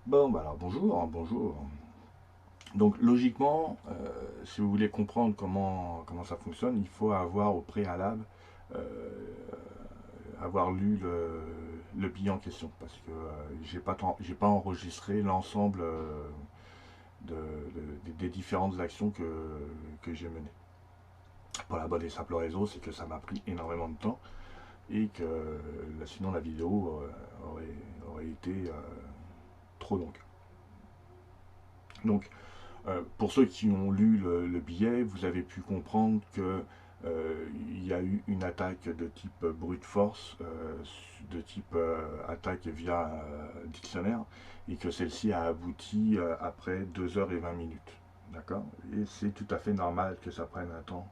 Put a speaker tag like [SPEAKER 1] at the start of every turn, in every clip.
[SPEAKER 1] Bon, bah alors bonjour, bonjour. Donc logiquement, si vous voulez comprendre comment ça fonctionne, il faut avoir au préalable euh, avoir lu le billet en question, parce que j'ai pas enregistré l'ensemble des différentes actions que j'ai menées. Pour la bonne et simple raison, c'est que ça m'a pris énormément de temps et que sinon la vidéo aurait été trop longue. Donc pour ceux qui ont lu le billet, vous avez pu comprendre que il y a eu une attaque de type brute force, de type attaque via dictionnaire, et que celle-ci a abouti après 2 h 20 minutes. D'accord. Et c'est tout à fait normal que ça prenne un temps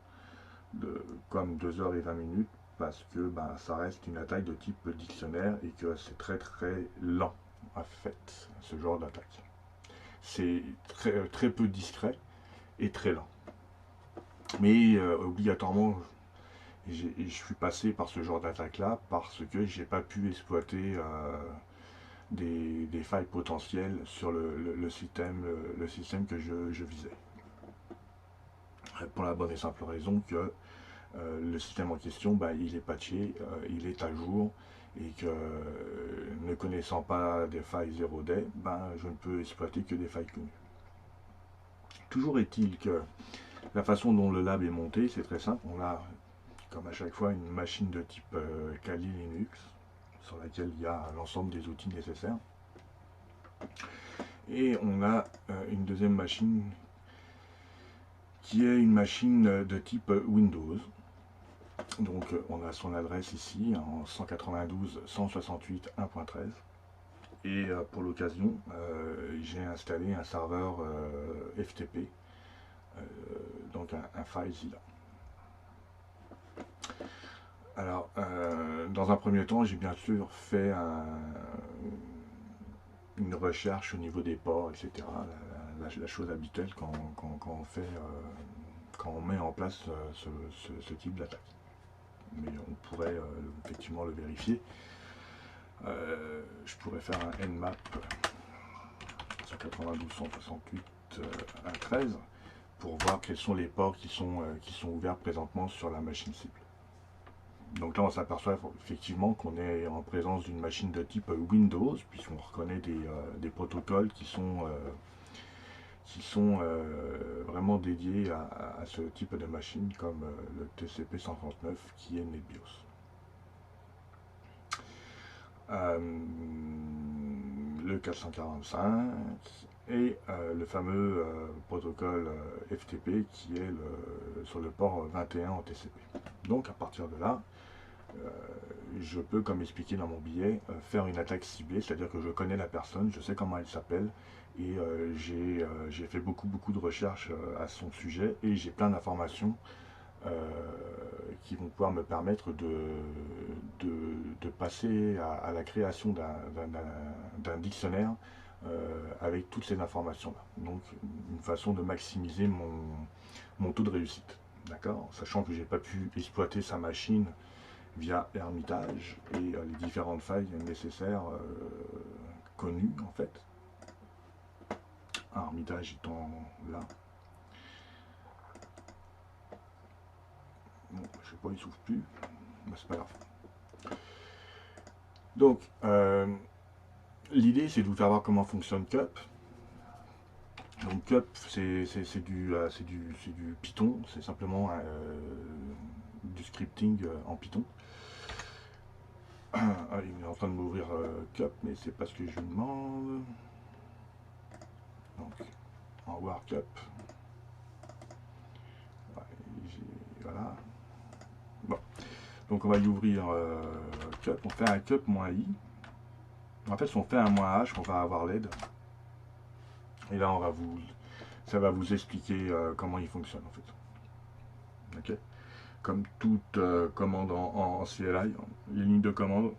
[SPEAKER 1] comme 2 h 20 minutes, parce que ben, ça reste une attaque de type dictionnaire et que c'est très très lent à fait, ce genre d'attaque. C'est très peu discret et très lent. Mais obligatoirement, je suis passé par ce genre d'attaque-là parce que j'ai pas pu exploiter des failles potentielles sur le système que je visais. Pour la bonne et simple raison que le système en question, bah, il est patché, il est à jour, et que ne connaissant pas des failles 0 day, ben, je ne peux exploiter que des failles connues. Toujours est-il que la façon dont le lab est monté, c'est très simple. On a, comme à chaque fois, une machine de type Kali Linux, sur laquelle il y a l'ensemble des outils nécessaires. Et on a une deuxième machine qui est une machine de type Windows. Donc on a son adresse ici en 192.168.1.13. Et pour l'occasion, j'ai installé un serveur FTP, donc un FileZilla. Alors, dans un premier temps, j'ai bien sûr fait une recherche au niveau des ports, etc. La chose habituelle quand on fait, quand on met en place ce type d'attaque. Mais on pourrait effectivement le vérifier. Je pourrais faire un nmap 192.168.1.13 pour voir quels sont les ports qui sont ouverts présentement sur la machine cible. Donc là, on s'aperçoit effectivement qu'on est en présence d'une machine de type Windows, puisqu'on reconnaît des protocoles qui sont vraiment dédiés à ce type de machine, comme le TCP 139 qui est NetBIOS. Euh, le 445 et le fameux protocole FTP qui est sur le port 21 en TCP. Donc à partir de là, euh, je peux, comme expliqué dans mon billet, faire une attaque ciblée, c'est-à-dire que je connais la personne, je sais comment elle s'appelle, et j'ai fait beaucoup de recherches à son sujet, et j'ai plein d'informations euh, qui vont pouvoir me permettre de, de passer à la création d'un dictionnaire avec toutes ces informations-là. Donc une façon de maximiser mon taux de réussite. D'accord. Sachant que j'ai pas pu exploiter sa machine via Hermitage et les différentes failles nécessaires connues en fait. Hermitage étant là. Bon, je sais pas, il s'ouvre plus. Mais c'est pas grave. Donc, l'idée c'est de vous faire voir comment fonctionne Cup. Donc Cup, c'est du Python, c'est simplement du scripting en Python. Ah, il est en train de m'ouvrir Cup, mais c'est pas ce que je lui demande. Donc, en War Cup. Ouais, voilà. Bon. Donc on va y ouvrir Cup. On fait un Cup moins I. En fait, si on fait un moins H, on va avoir l'aide. Et là, ça va vous expliquer comment il fonctionne en fait. Ok. Comme toute commande en CLI, les lignes de commande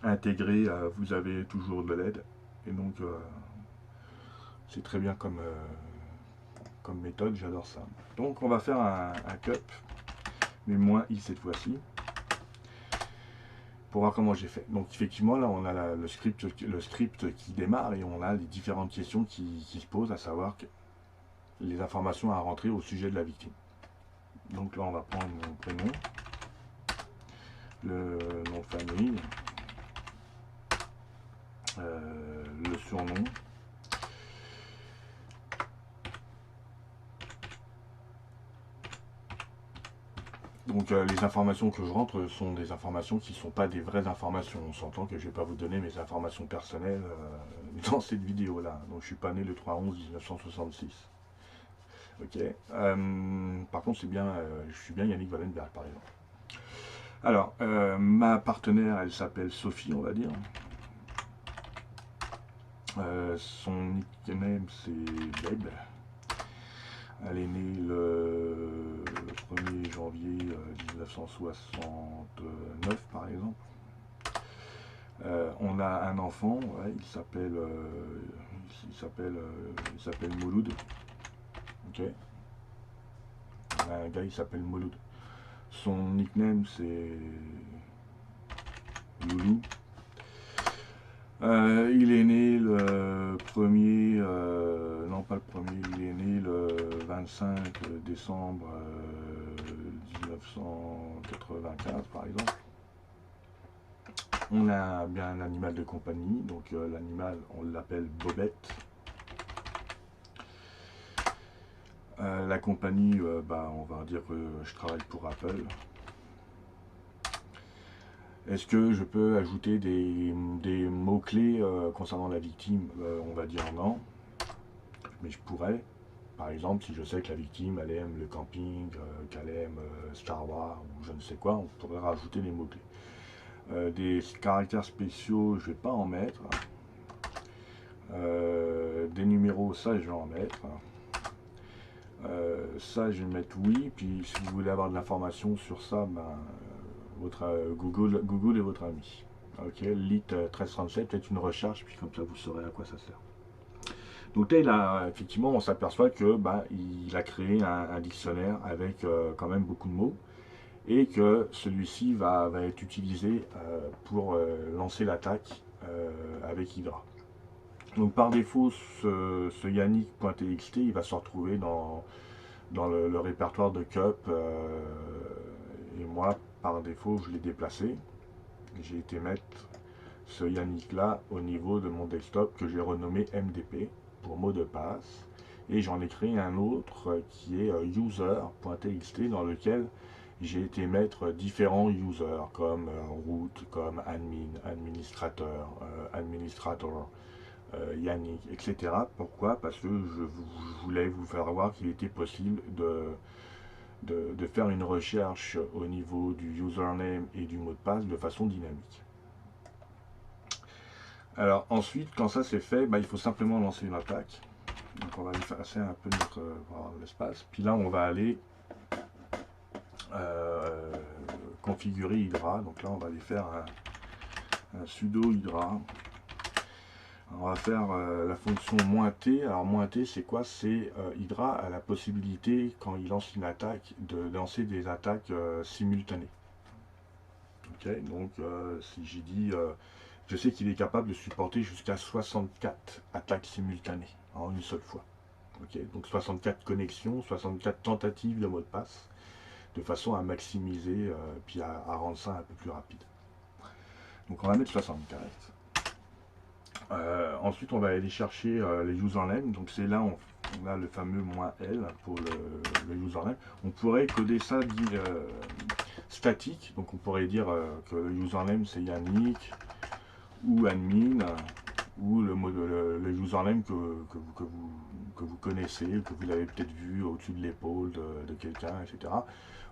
[SPEAKER 1] intégrées, vous avez toujours de l'aide. Et donc, c'est très bien comme méthode, j'adore ça. Donc, on va faire un cup, mais moins i cette fois-ci. pour voir comment j'ai fait. Donc effectivement là on a le script qui démarre et on a les différentes questions qui se posent, à savoir que les informations à rentrer au sujet de la victime. Donc là on va prendre mon prénom, le nom de famille, le surnom, donc les informations que je rentre sont des informations qui ne sont pas des vraies informations. On s'entend que je ne vais pas vous donner mes informations personnelles dans cette vidéo là. Donc je suis pas né le 3/11/1966. Ok. Par contre c'est bien, je suis bien Yannick Wallenberg par exemple. Alors, ma partenaire, elle s'appelle Sophie, on va dire. Son nickname, c'est Babe. Elle est née le 1er janvier 1969, par exemple. On a un enfant, ouais, il s'appelle Mouloud. Ok. On a un gars, il s'appelle Mouloud. Son nickname, c'est Loulou. Il est né le 1er, non pas le 1er, il est né le 25 décembre 1995 par exemple. On a bien un animal de compagnie, donc l'animal on l'appelle Bobette. La compagnie, bah, on va dire que je travaille pour Apple. Est-ce que je peux ajouter des mots-clés concernant la victime? On va dire non, mais je pourrais. Par exemple, si je sais que la victime, elle aime le camping, qu'elle aime Star Wars, ou je ne sais quoi, on pourrait rajouter des mots-clés. Des caractères spéciaux, je ne vais pas en mettre. Des numéros, ça, je vais en mettre. Ça, je vais mettre oui. Puis, si vous voulez avoir de l'information sur ça, ben, votre Google est votre ami. Ok, LIT 1337, faites une recherche, puis comme ça vous saurez à quoi ça sert. Donc là, effectivement, on s'aperçoit que bah, il a créé un dictionnaire avec quand même beaucoup de mots, et que celui-ci va être utilisé pour lancer l'attaque avec Hydra. Donc par défaut, ce Yannick.txt, il va se retrouver dans le répertoire de Cup, et moi, par défaut, je l'ai déplacé. J'ai été mettre ce Yannick là au niveau de mon desktop que j'ai renommé MDP pour mot de passe, et j'en ai créé un autre qui est user.txt dans lequel j'ai été mettre différents users comme root, comme admin, administrateur, administrator, Yannick, etc. Pourquoi? Parce que je voulais vous faire voir qu'il était possible de faire une recherche au niveau du username et du mot de passe de façon dynamique. Alors ensuite, quand ça c'est fait, bah, il faut simplement lancer une attaque. Donc on va effacer un peu notre l'espace. Puis là on va aller configurer Hydra. Donc là on va aller faire un sudo Hydra. On va faire la fonction -t. Alors -t c'est quoi? C'est Hydra a la possibilité, quand il lance une attaque, de lancer des attaques simultanées. Ok, donc si j'ai dit, je sais qu'il est capable de supporter jusqu'à 64 attaques simultanées en une seule fois. Ok, donc 64 connexions, 64 tentatives de mot de passe, de façon à maximiser, puis à rendre ça un peu plus rapide. Donc on va mettre 64. Ensuite, on va aller chercher les usernames. Donc c'est là on a le fameux -l pour le username. On pourrait coder ça statique. Donc on pourrait dire que le username c'est Yannick ou admin, ou le username que vous connaissez, que vous avez peut-être vu au-dessus de l'épaule de quelqu'un, etc.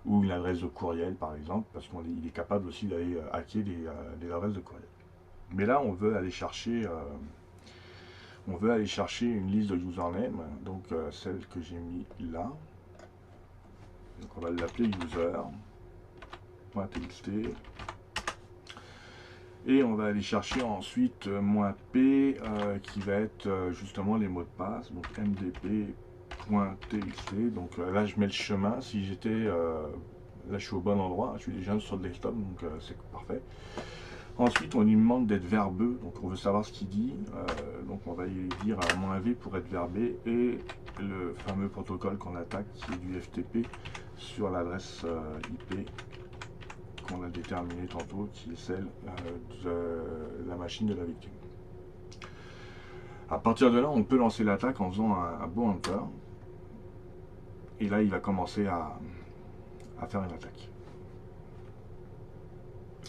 [SPEAKER 1] Ou une adresse de courriel par exemple, parce qu'il est capable aussi d'aller hacker des adresses de courriel. Mais là, on veut aller chercher une liste de username, donc celle que j'ai mis là. Donc on va l'appeler user.txt. Et on va aller chercher ensuite -p qui va être justement les mots de passe, donc mdp.txt. Donc là je mets le chemin. Si j'étais là je suis au bon endroit, je suis déjà sur le desktop, donc c'est parfait. Ensuite, on lui demande d'être verbeux, donc on veut savoir ce qu'il dit. Donc on va lui dire -v pour être verbé, et le fameux protocole qu'on attaque, qui est du FTP, sur l'adresse IP qu'on a déterminée tantôt, qui est celle de la machine de la victime. À partir de là, on peut lancer l'attaque en faisant un bot enter. Et là, il va commencer à faire une attaque.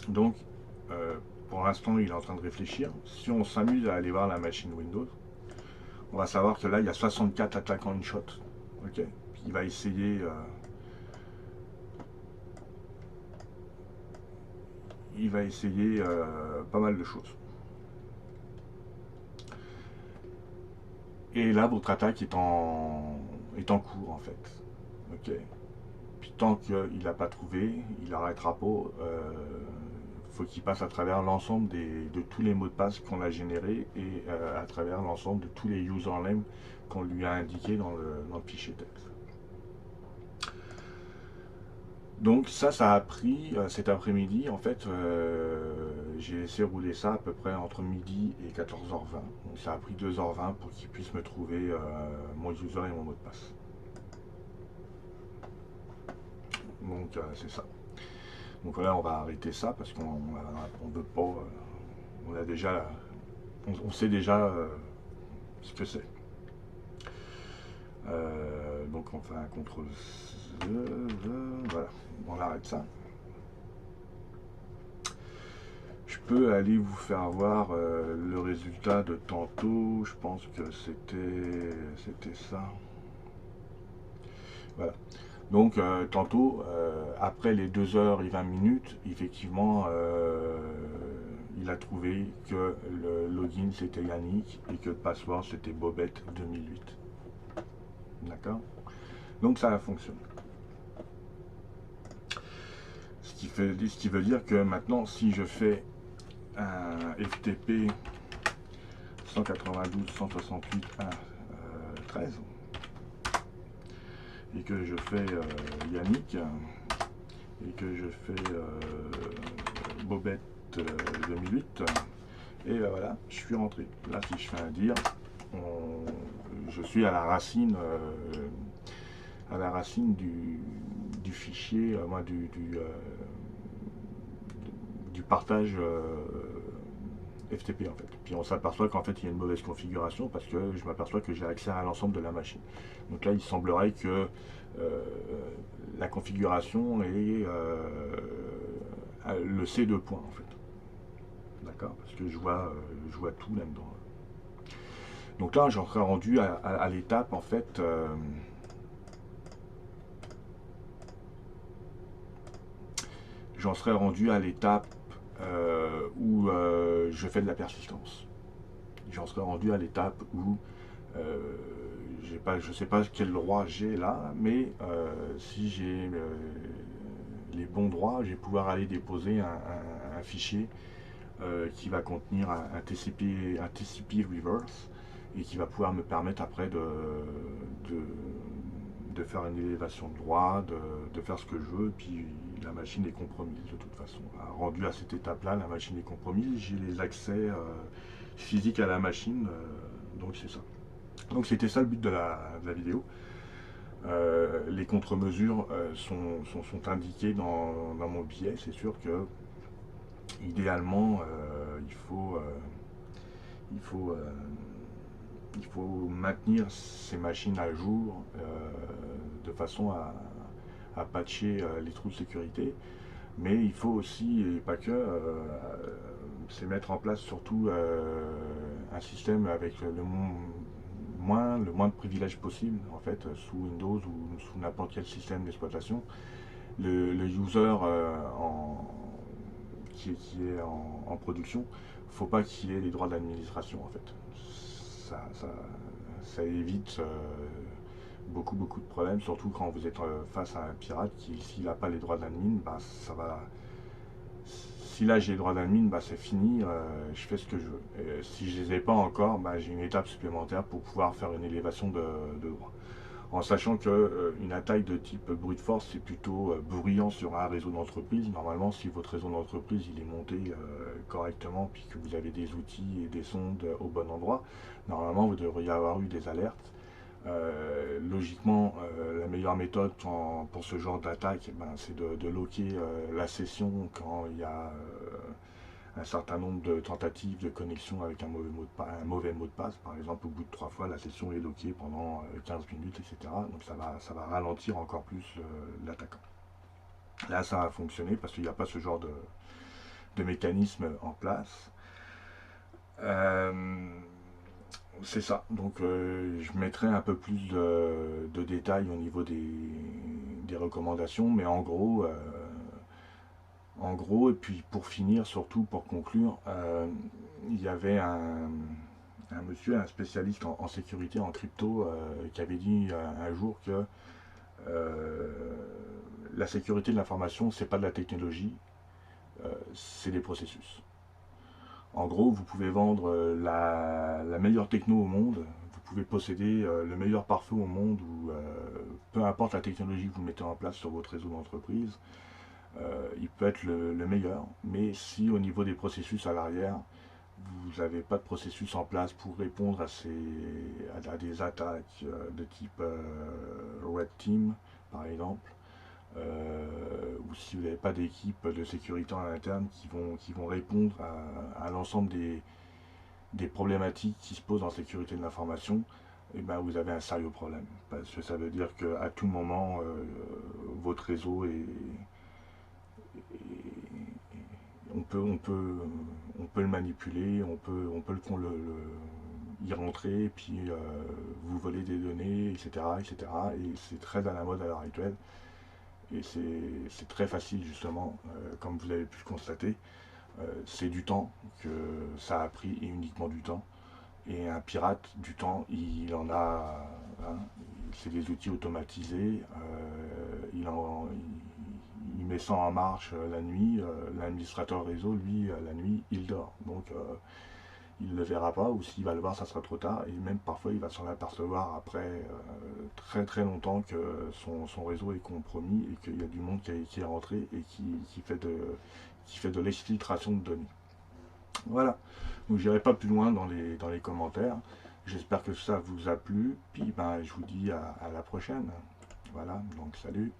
[SPEAKER 1] Donc, pour l'instant, il est en train de réfléchir. Si on s'amuse à aller voir la machine Windows, on va savoir que là, il y a 64 attaques en une shot. Ok. Puis il va essayer... pas mal de choses. Et là, votre attaque est en cours, en fait. Ok. Puis tant qu'il n'a pas trouvé, il n'arrêtera pas. Faut qu'il passe à travers l'ensemble de tous les mots de passe qu'on a générés, et à travers l'ensemble de tous les usernames qu'on lui a indiqués dans le fichier texte. Donc ça a pris cet après-midi. En fait, j'ai laissé rouler ça à peu près entre midi et 14h20. Donc ça a pris 2h20 pour qu'il puisse me trouver mon user et mon mot de passe. Donc c'est ça. Donc voilà, on va arrêter ça parce qu'on ne veut pas. On a déjà, on sait déjà ce que c'est. Donc on fait un contrôle. Voilà, on arrête ça. Je peux aller vous faire voir le résultat de tantôt. Je pense que c'était ça. Voilà. Donc tantôt, après les 2h20, effectivement, il a trouvé que le login c'était Yannick et que le password c'était Bobette 2008. D'accord? Donc ça a fonctionné. Ce qui veut dire que maintenant, si je fais un FTP 192.168.1.13 et que je fais Yannick et que je fais Bobette 2008, et voilà, je suis rentré. Là, si je fais un dire, je suis à la racine du fichier, du partage FTP en fait. Puis on s'aperçoit qu'en fait il y a une mauvaise configuration parce que je m'aperçois que j'ai accès à l'ensemble de la machine. Donc là il semblerait que la configuration est le C2 points en fait. D'accord? Parce que je vois tout là-dedans. Donc là j'en serais rendu à l'étape en fait. J'en serais rendu à l'étape où je fais de la persistance. J'en serais rendu à l'étape où je ne sais pas quel droit j'ai là, mais si j'ai les bons droits, je vais pouvoir aller déposer un fichier qui va contenir un TCP reverse, et qui va pouvoir me permettre après de faire une élévation de droit, de faire ce que je veux, puis la machine est compromise de toute façon. Rendu à cette étape-là, la machine est compromise, j'ai les accès physiques à la machine, donc c'est ça. Donc c'était ça le but de la vidéo. Les contre-mesures sont indiquées dans mon billet. C'est sûr que idéalement il faut maintenir ces machines à jour de façon à patcher les trous de sécurité, mais il faut aussi, et pas que, c'est mettre en place surtout un système avec le moins de privilèges possible en fait, sous Windows ou sous n'importe quel système d'exploitation. Le user qui est en production, faut pas qu'il ait les droits d'administration en fait. Ça évite beaucoup de problèmes, surtout quand vous êtes face à un pirate qui, s'il n'a pas les droits d'admin, bah, ça va. Si là j'ai les droits d'admin, bah, c'est fini, je fais ce que je veux. Et si je les ai pas encore, bah, j'ai une étape supplémentaire pour pouvoir faire une élévation de droits. en sachant que une attaque de type brute force, c'est plutôt bruyant sur un réseau d'entreprise. Normalement, si votre réseau d'entreprise il est monté correctement, puis que vous avez des outils et des sondes au bon endroit, normalement, vous devriez avoir eu des alertes. Logiquement, la meilleure méthode pour ce genre d'attaque, ben, c'est de loquer la session quand il y a un certain nombre de tentatives de connexion avec un mauvais mot de passe. Par exemple, au bout de 3 fois, la session est loquée pendant 15 minutes, etc. Donc ça va ralentir encore plus l'attaquant. Là, ça a fonctionné parce qu'il n'y a pas ce genre de mécanisme en place. Euh, c'est ça. Donc, je mettrai un peu plus de détails au niveau des recommandations, mais en gros, et puis pour finir, surtout pour conclure, il y avait un monsieur, un spécialiste en sécurité, en crypto, qui avait dit un jour que euh, la sécurité de l'information, c'est pas de la technologie, c'est des processus. En gros, vous pouvez vendre la meilleure techno au monde, vous pouvez posséder le meilleur pare-feu au monde, ou peu importe la technologie que vous mettez en place sur votre réseau d'entreprise, il peut être le meilleur. Mais si au niveau des processus à l'arrière, vous n'avez pas de processus en place pour répondre à des attaques de type Red Team, par exemple, ou si vous n'avez pas d'équipe de sécurité en interne qui vont répondre à l'ensemble des problématiques qui se posent en sécurité de l'information, et ben vous avez un sérieux problème. Parce que ça veut dire qu'à tout moment, votre réseau on peut le manipuler, on peut y rentrer, et puis vous voler des données, etc. etc. Et c'est très à la mode à l'heure actuelle. Et c'est très facile, justement, comme vous avez pu le constater. C'est du temps que ça a pris, et uniquement du temps. Et un pirate, du temps, il en a. Hein, c'est des outils automatisés. Il met ça en marche la nuit. L'administrateur réseau, lui, la nuit, il dort. Donc, il ne le verra pas, ou s'il va le voir, ça sera trop tard. Et même parfois, il va s'en apercevoir après très très longtemps que son réseau est compromis et qu'il y a du monde qui est rentré et qui fait de l'exfiltration de données. Voilà. Donc, j'irai pas plus loin dans les commentaires. J'espère que ça vous a plu. Puis, ben, je vous dis à la prochaine. Voilà. Donc, salut.